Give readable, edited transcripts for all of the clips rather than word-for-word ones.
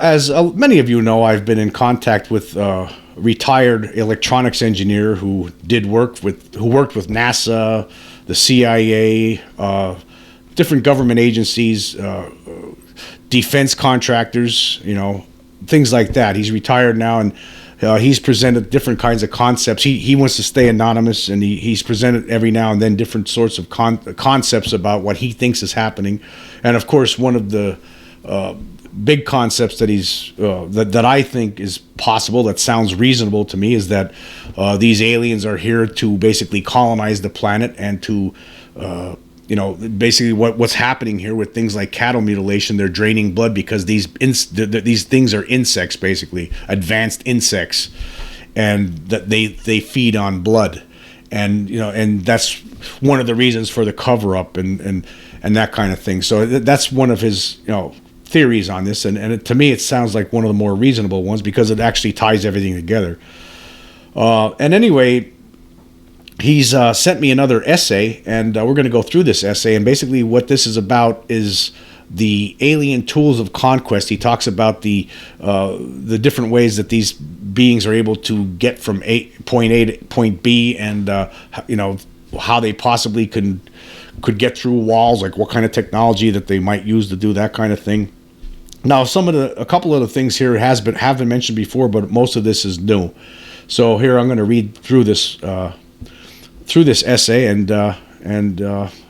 As many of you know, I've been in contact with a retired electronics engineer who worked with NASA, the CIA, different government agencies, defense contractors, things like that. He's retired now, and he's presented different kinds of concepts. He wants to stay anonymous, and he's presented every now and then different sorts of concepts about what he thinks is happening. And of course, one of the big concepts that that I think is possible, that sounds reasonable to me, is that these aliens are here to basically colonize the planet and to basically what's happening here with things like cattle mutilation. They're draining blood because these things are insects, basically advanced insects, and that they feed on blood, and that's one of the reasons for the cover up and that kind of thing. So that's one of his theories on this, and to me it sounds like one of the more reasonable ones because it actually ties everything together. And anyway, he's sent me another essay, and we're going to go through this essay. And basically what this is about is the alien tools of conquest. He talks about the different ways that these beings are able to get from point A to point B, and how they possibly could get through walls, like what kind of technology that they might use to do that kind of thing. Now, a couple of the things here have been mentioned before, but most of this is new. So here I'm going to read through this essay, and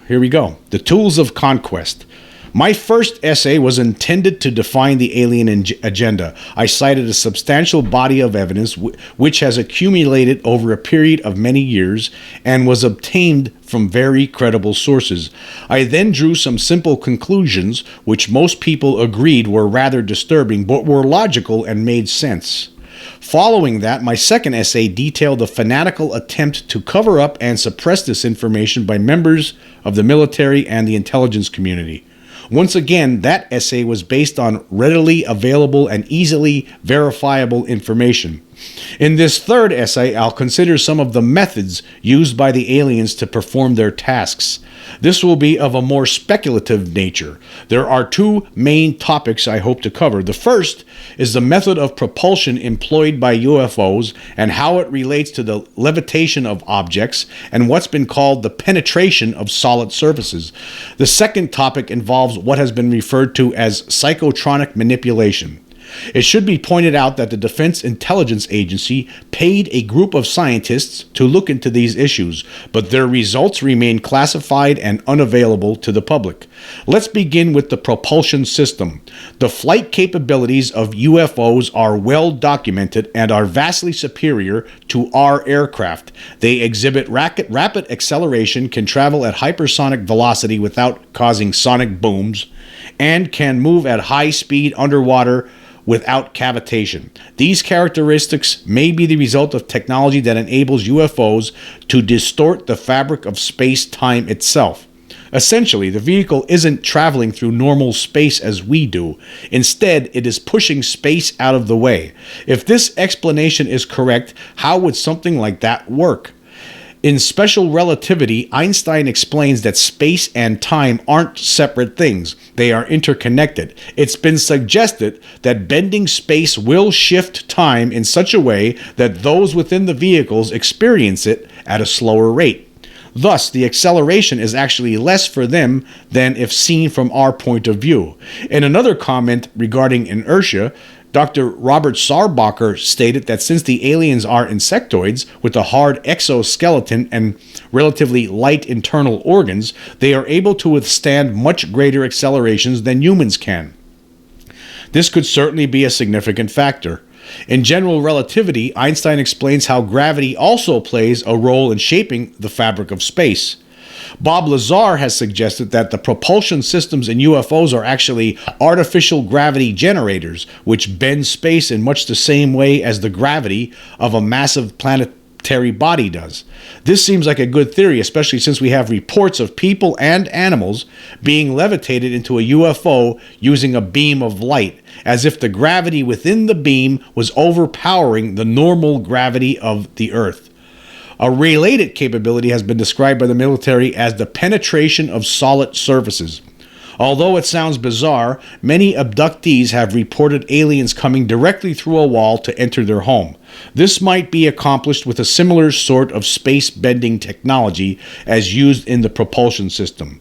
here we go. The Tools of Conquest. My first essay was intended to define the alien agenda. I cited a substantial body of evidence which has accumulated over a period of many years and was obtained from very credible sources. I then drew some simple conclusions which most people agreed were rather disturbing, but were logical and made sense. Following that, my second essay detailed the fanatical attempt to cover up and suppress this information by members of the military and the intelligence community. Once again, that essay was based on readily available and easily verifiable information. In this third essay, I'll consider some of the methods used by the aliens to perform their tasks. This will be of a more speculative nature. There are two main topics I hope to cover. The first is the method of propulsion employed by UFOs and how it relates to the levitation of objects and what's been called the penetration of solid surfaces. The second topic involves what has been referred to as psychotronic manipulation. It should be pointed out that the Defense Intelligence Agency paid a group of scientists to look into these issues, but their results remain classified and unavailable to the public. Let's begin with the propulsion system. The flight capabilities of UFOs are well documented and are vastly superior to our aircraft. They exhibit rapid acceleration, can travel at hypersonic velocity without causing sonic booms, and can move at high speed underwater without cavitation. These characteristics may be the result of technology that enables UFOs to distort the fabric of space-time itself. Essentially, the vehicle isn't traveling through normal space as we do. Instead, it is pushing space out of the way. If this explanation is correct, how would something like that work? In special relativity, Einstein explains that space and time aren't separate things. They are interconnected. It's been suggested that bending space will shift time in such a way that those within the vehicles experience it at a slower rate. Thus, the acceleration is actually less for them than if seen from our point of view. In another comment regarding inertia, Dr. Robert Sarbacher stated that since the aliens are insectoids with a hard exoskeleton and relatively light internal organs, they are able to withstand much greater accelerations than humans can. This could certainly be a significant factor. In general relativity, Einstein explains how gravity also plays a role in shaping the fabric of space. Bob Lazar has suggested that the propulsion systems in UFOs are actually artificial gravity generators, which bend space in much the same way as the gravity of a massive planetary body does. This seems like a good theory, especially since we have reports of people and animals being levitated into a UFO using a beam of light, as if the gravity within the beam was overpowering the normal gravity of the Earth. A related capability has been described by the military as the penetration of solid surfaces. Although it sounds bizarre, many abductees have reported aliens coming directly through a wall to enter their home. This might be accomplished with a similar sort of space-bending technology as used in the propulsion system.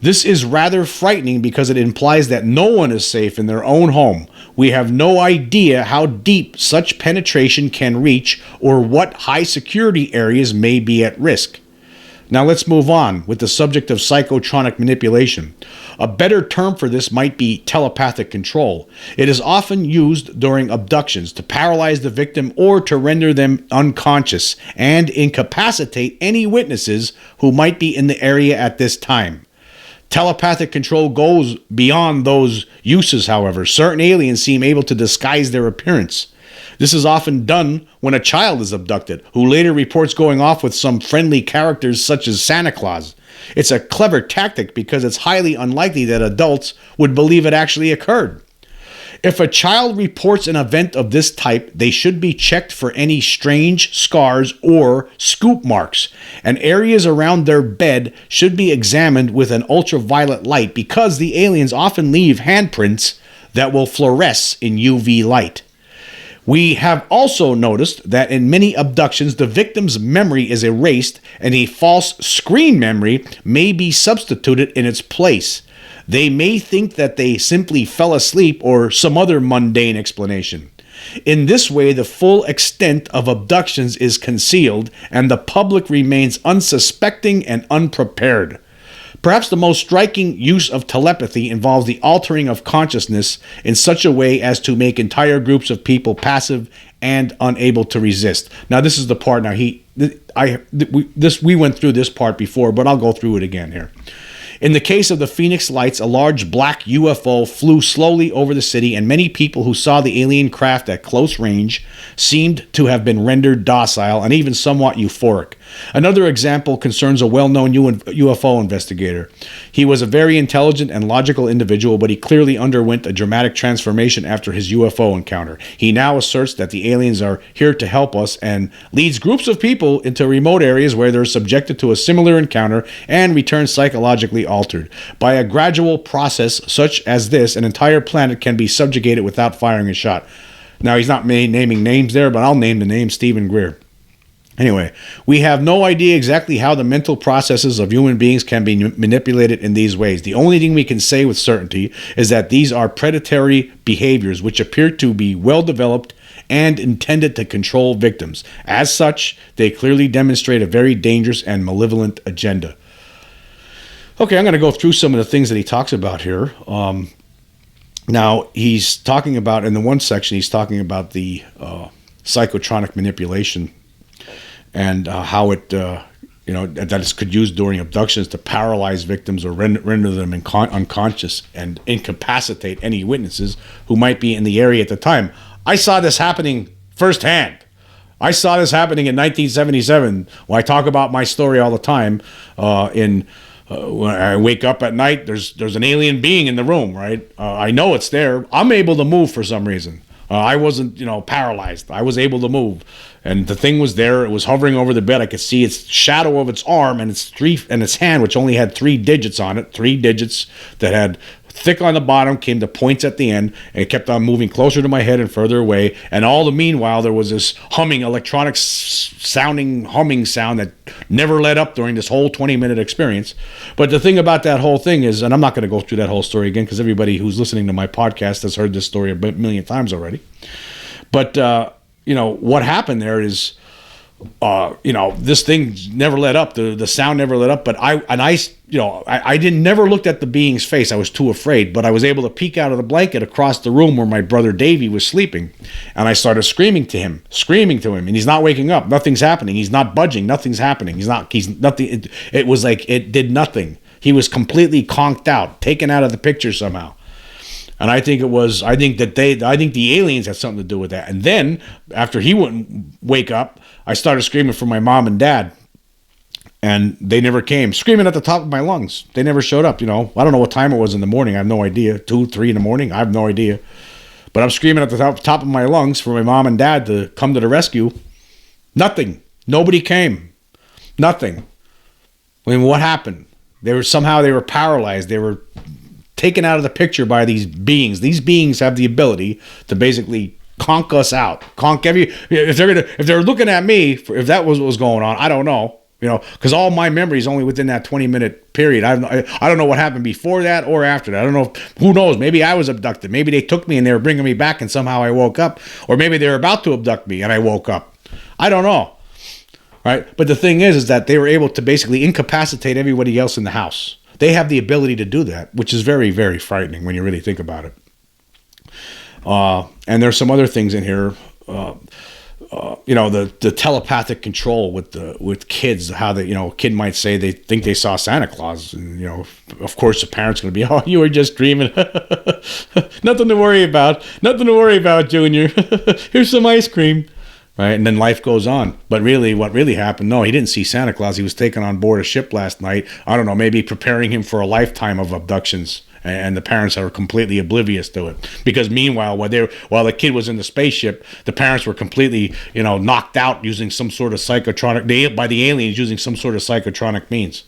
This is rather frightening because it implies that no one is safe in their own home. We have no idea how deep such penetration can reach or what high security areas may be at risk. Now let's move on with the subject of psychotronic manipulation. A better term for this might be telepathic control. It is often used during abductions to paralyze the victim or to render them unconscious and incapacitate any witnesses who might be in the area at this time. Telepathic control goes beyond those uses, however. Certain aliens seem able to disguise their appearance. This is often done when a child is abducted, who later reports going off with some friendly characters such as Santa Claus. It's a clever tactic because it's highly unlikely that adults would believe it actually occurred. If a child reports an event of this type, they should be checked for any strange scars or scoop marks, and areas around their bed should be examined with an ultraviolet light because the aliens often leave handprints that will fluoresce in UV light. We have also noticed that in many abductions, the victim's memory is erased and a false screen memory may be substituted in its place. They may think that they simply fell asleep or some other mundane explanation. In this way, the full extent of abductions is concealed and the public remains unsuspecting and unprepared. Perhaps the most striking use of telepathy involves the altering of consciousness in such a way as to make entire groups of people passive and unable to resist. Now, this is the part. Now, we went through this part before, but I'll go through it again here. In the case of the Phoenix Lights, a large black UFO flew slowly over the city, and many people who saw the alien craft at close range seemed to have been rendered docile and even somewhat euphoric. Another example concerns a well-known UFO investigator. He was a very intelligent and logical individual, but he clearly underwent a dramatic transformation after his UFO encounter. He now asserts that the aliens are here to help us and leads groups of people into remote areas where they're subjected to a similar encounter and return psychologically altered. By a gradual process such as this, an entire planet can be subjugated without firing a shot. Now, he's not naming names there, but I'll name the name Stephen Greer. Anyway, we have no idea exactly how the mental processes of human beings can be manipulated in these ways. The only thing we can say with certainty is that these are predatory behaviors which appear to be well developed and intended to control victims. As such, they clearly demonstrate a very dangerous and malevolent agenda. Okay, I'm going to go through some of the things that he talks about here. Now, he's talking about, in the one section, he's talking about the psychotronic manipulation and how it, that it could use during abductions to paralyze victims or render them unconscious and incapacitate any witnesses who might be in the area at the time. I saw this happening firsthand. I saw this happening in 1977. When I talk about my story all the time, when I wake up at night, there's an alien being in the room, right? I know it's there. I'm able to move for some reason. I wasn't, paralyzed. I was able to move. And the thing was there. It was hovering over the bed. I could see its shadow of its arm and its hand, which only had 3 digits on it. 3 digits that had thick on the bottom, came to points at the end, and it kept on moving closer to my head and further away. And all the meanwhile, there was this electronic sounding humming sound that never let up during this whole 20-minute experience. But the thing about that whole thing is, and I'm not going to go through that whole story again because everybody who's listening to my podcast has heard this story a million times already. But, what happened there is, this thing never let up. The sound never let up. But I never looked at the being's face. I was too afraid. But I was able to peek out of the blanket across the room where my brother Davey was sleeping, and I started screaming to him, and he's not waking up. Nothing's happening. He's not budging. Nothing's happening. He's nothing. It was like it did nothing. He was completely conked out, taken out of the picture somehow. And I think the aliens had something to do with that. And then after he wouldn't wake up, I started screaming for my mom and dad, and they never came. Screaming at the top of my lungs. They never showed up. I don't know what time it was in the morning. I have no idea. 2, 3 in the morning. I have no idea. But I'm screaming at the top of my lungs for my mom and dad to come to the rescue. Nothing. Nobody came. Nothing. I mean, what happened? They were paralyzed. They were taken out of the picture by these beings. These beings have the ability to basically conk us out. If they're looking at me, if that was what was going on, I don't know. Because all my memory is only within that 20-minute period. I don't know what happened before that or after that. I don't know. Who knows? Maybe I was abducted. Maybe they took me and they were bringing me back and somehow I woke up. Or maybe they were about to abduct me and I woke up. I don't know. Right? But the thing is that they were able to basically incapacitate everybody else in the house. They have the ability to do that, which is very, very frightening when you really think about it. And there's some other things in here. The telepathic control with kids, how they, a kid might say they think they saw Santa Claus, and of course the parents going to be, oh, you were just dreaming. Nothing to worry about, Junior. Here's some ice cream, right? And then life goes on. But really, what really happened? No, he didn't see Santa Claus. He was taken on board a ship last night. I don't know, maybe preparing him for a lifetime of abductions. And the parents are completely oblivious to it, because meanwhile, while the kid was in the spaceship, the parents were completely, knocked out using some sort of psychotronic by the aliens using some sort of psychotronic means.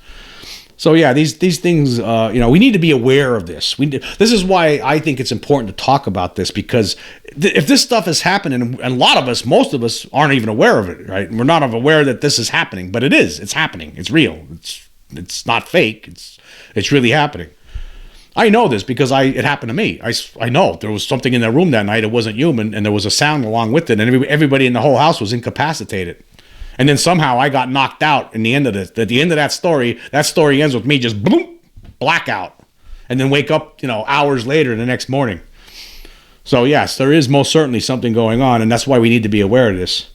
So yeah, these things, we need to be aware of this. This is why I think it's important to talk about this, because if this stuff is happening, and a lot of us, most of us, aren't even aware of it, right? We're not aware that this is happening, but it is. It's happening. It's real. It's not fake. It's really happening. I know this because it happened to me. I know there was something in the room that night. It wasn't human, and there was a sound along with it, and everybody in the whole house was incapacitated. And then somehow I got knocked out in the end of this. At the end of that story ends with me just boom, blackout, and then wake up, hours later the next morning. So yes, there is most certainly something going on, and that's why we need to be aware of this.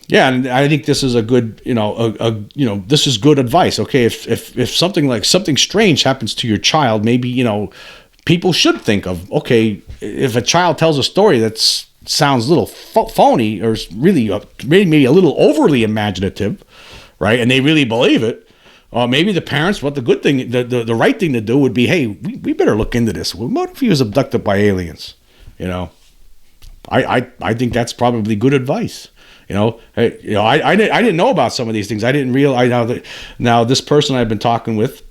Yeah, and I think this is a good, this is good advice. Okay, if something strange happens to your child, maybe, people should think of, okay, if a child tells a story that sounds a little phony or really maybe a little overly imaginative, right, and they really believe it, maybe the parents, the good thing, the right thing to do would be, hey, we better look into this. What if he was abducted by aliens? I think that's probably good advice. I didn't know about some of these things. I didn't realize now this person I've been talking with,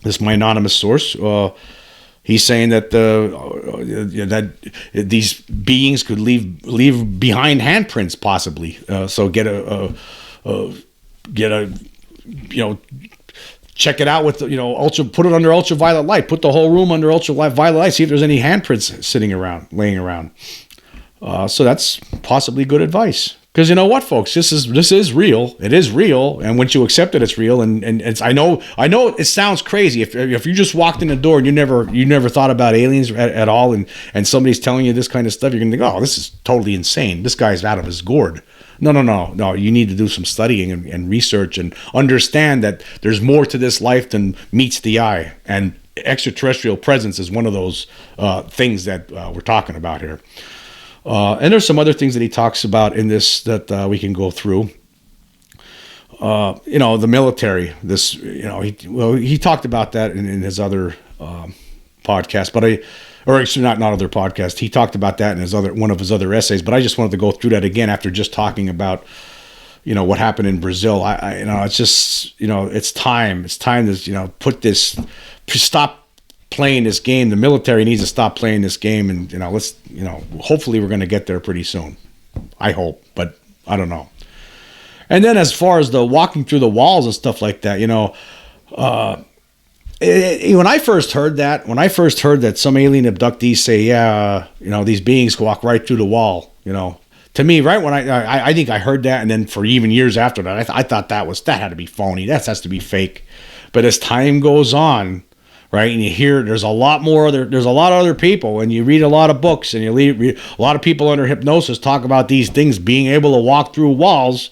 this my anonymous source, he's saying that that these beings could leave behind handprints possibly. So check it out with put it under ultraviolet light. Put the whole room under ultraviolet light. See if there's any handprints laying around. So that's possibly good advice. Because you know what, folks, this is real. It is real, and once you accept it, it's real. And it's I know it sounds crazy. If you just walked in the door and you never thought about aliens at all, and somebody's telling you this kind of stuff, you're gonna think, oh, this is totally insane. This guy's out of his gourd. No. You need to do some studying and research and understand that there's more to this life than meets the eye. And extraterrestrial presence is one of those things that we're talking about here. And there's some other things that he talks about in this that we can go through. The military. He talked about that in his other podcast, or actually not other podcast. He talked about that in one of his other essays. But I just wanted to go through that again after just talking about what happened in Brazil. It's just it's time. It's time to stop playing this game. The military needs to stop playing this game, and hopefully we're going to get there pretty soon. I hope, but I don't know. And then as far as the walking through the walls and stuff like that, when I first heard that some alien abductees say, these beings walk right through the wall, to me, right when I think I heard that, and then for even years after that, I thought that had to be phony. That has to be fake. But as time goes on, right, and you hear there's a lot of other people, and you read a lot of books, and you read a lot of people under hypnosis talk about these things being able to walk through walls,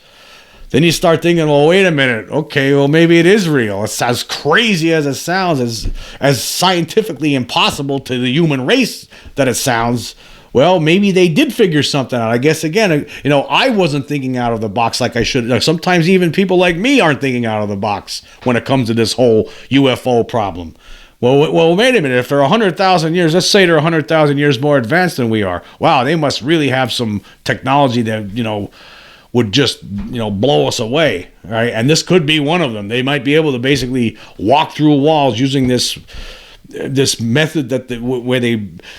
then you start thinking, well, wait a minute, okay, well, maybe it is real. It's as crazy as it sounds, as scientifically impossible to the human race that it sounds. Well, maybe they did figure something out. I guess, again, I wasn't thinking out of the box like I should. Sometimes even people like me aren't thinking out of the box when it comes to this whole UFO problem. Well, wait a minute. If they're 100,000 years, let's say they're 100,000 years more advanced than we are. Wow, they must really have some technology that, would just, blow us away, right? And this could be one of them. They might be able to basically walk through walls using this method where they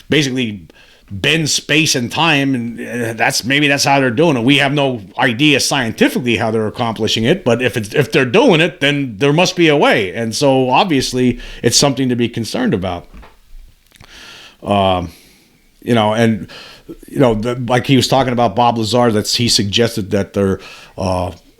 basically bend space and time, and that's how they're doing it. We have no idea scientifically how they're accomplishing it, but if they're doing it, then there must be a way. And so obviously it's something to be concerned about. Like he was talking about Bob Lazar, he suggested that that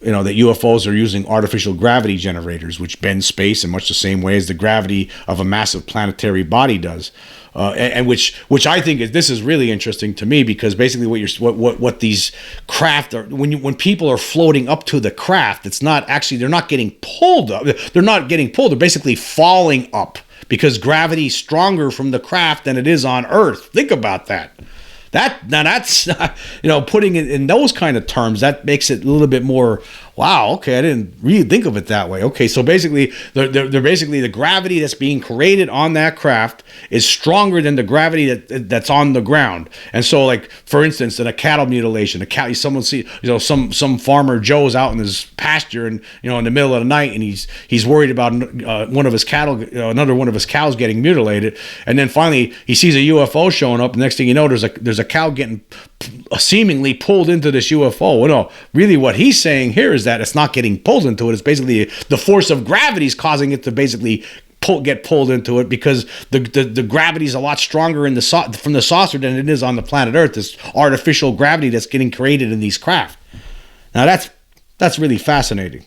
UFOs are using artificial gravity generators, which bend space in much the same way as the gravity of a massive planetary body does. And which I think this is really interesting to me, because basically what these craft are, when people are floating up to the craft, it's not actually, they're not getting pulled up. They're basically falling up, because gravity is stronger from the craft than it is on Earth. Think about that. That's putting it in those kind of terms, that makes it a little bit more, wow, okay, I didn't really think of it that way. Okay, so basically they're basically, the gravity that's being created on that craft is stronger than the gravity that's on the ground. And so, like, for instance, in a cattle mutilation, some farmer Joe's out in his pasture, and in the middle of the night, and he's worried about one of his cattle, another one of his cows getting mutilated, and then finally he sees a UFO showing up. The next thing you know, there's a cow getting seemingly pulled into this UFO. Well, no, really what he's saying here is that it's not getting pulled into it. It's basically the force of gravity is causing it to basically get pulled into it, because the gravity is a lot stronger from the saucer than it is on the planet Earth. This artificial gravity that's getting created in these craft. Now that's really fascinating.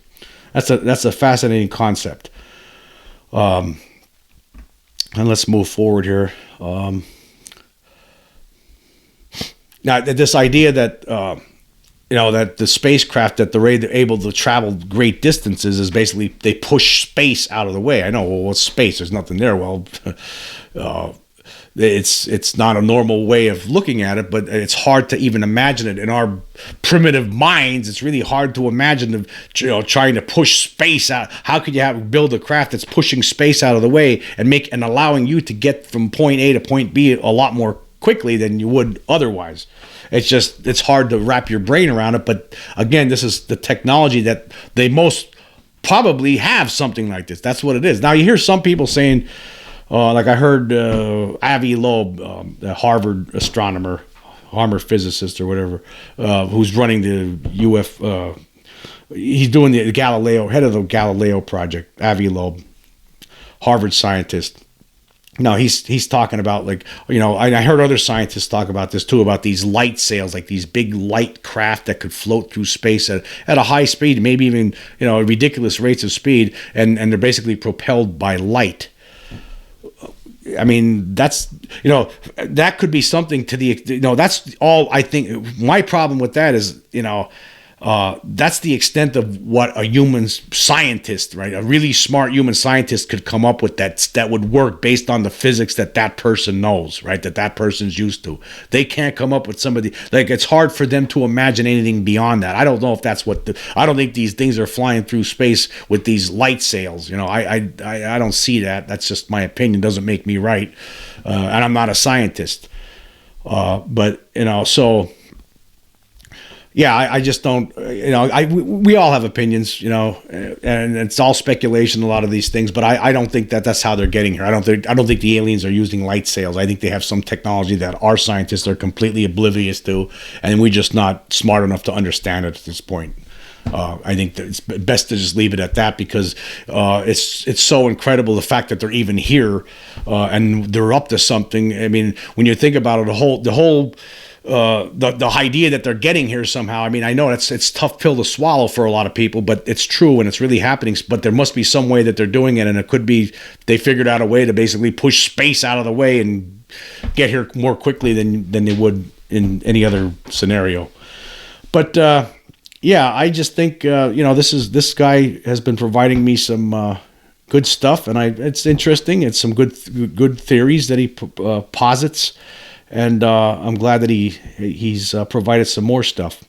That's a fascinating concept. And let's move forward here. Now, this idea that that the spacecraft, that they're able to travel great distances, is basically they push space out of the way. I know, well, what's space? There's nothing there. Well, it's not a normal way of looking at it, but it's hard to even imagine it in our primitive minds. It's really hard to imagine trying to push space out. How could you build a craft that's pushing space out of the way and allowing you to get from point A to point B a lot more quickly than you would otherwise? It's hard to wrap your brain around it. But again, this is the technology that they most probably have, something like this. That's what it is. Now, you hear some people saying, like I heard Avi Loeb, the Harvard astronomer, Harvard physicist or whatever, who's running the he's doing the Galileo, head of the Galileo project, Avi Loeb, Harvard scientist. No, he's talking about, like, I heard other scientists talk about this too, about these light sails, like these big light craft that could float through space at a high speed, maybe even, ridiculous rates of speed, and they're basically propelled by light. I mean, that could be something to the, that's all I think. My problem with that is, that's the extent of what a human scientist, right? A really smart human scientist could come up with that would work based on the physics that person knows, right? That person's used to. They can't come up with somebody, like, it's hard for them to imagine anything beyond that. I don't know if that's I don't think these things are flying through space with these light sails. I don't see that. That's just my opinion. Doesn't make me right. And I'm not a scientist. But, so... Yeah, I just don't, we all have opinions, and it's all speculation, a lot of these things, but I don't think that's how they're getting here. I don't think the aliens are using light sails. I think they have some technology that our scientists are completely oblivious to, and we're just not smart enough to understand it at this point. I think that it's best to just leave it at that, because it's so incredible, the fact that they're even here, and they're up to something. I mean, when you think about it, the whole the idea that they're getting here somehow. I mean, I know it's tough pill to swallow for a lot of people, but it's true and it's really happening. But there must be some way that they're doing it, and it could be they figured out a way to basically push space out of the way and get here more quickly than they would in any other scenario. But yeah, I just think this guy has been providing me some good stuff, and it's interesting. It's some good theories that he posits. And I'm glad that he's provided some more stuff.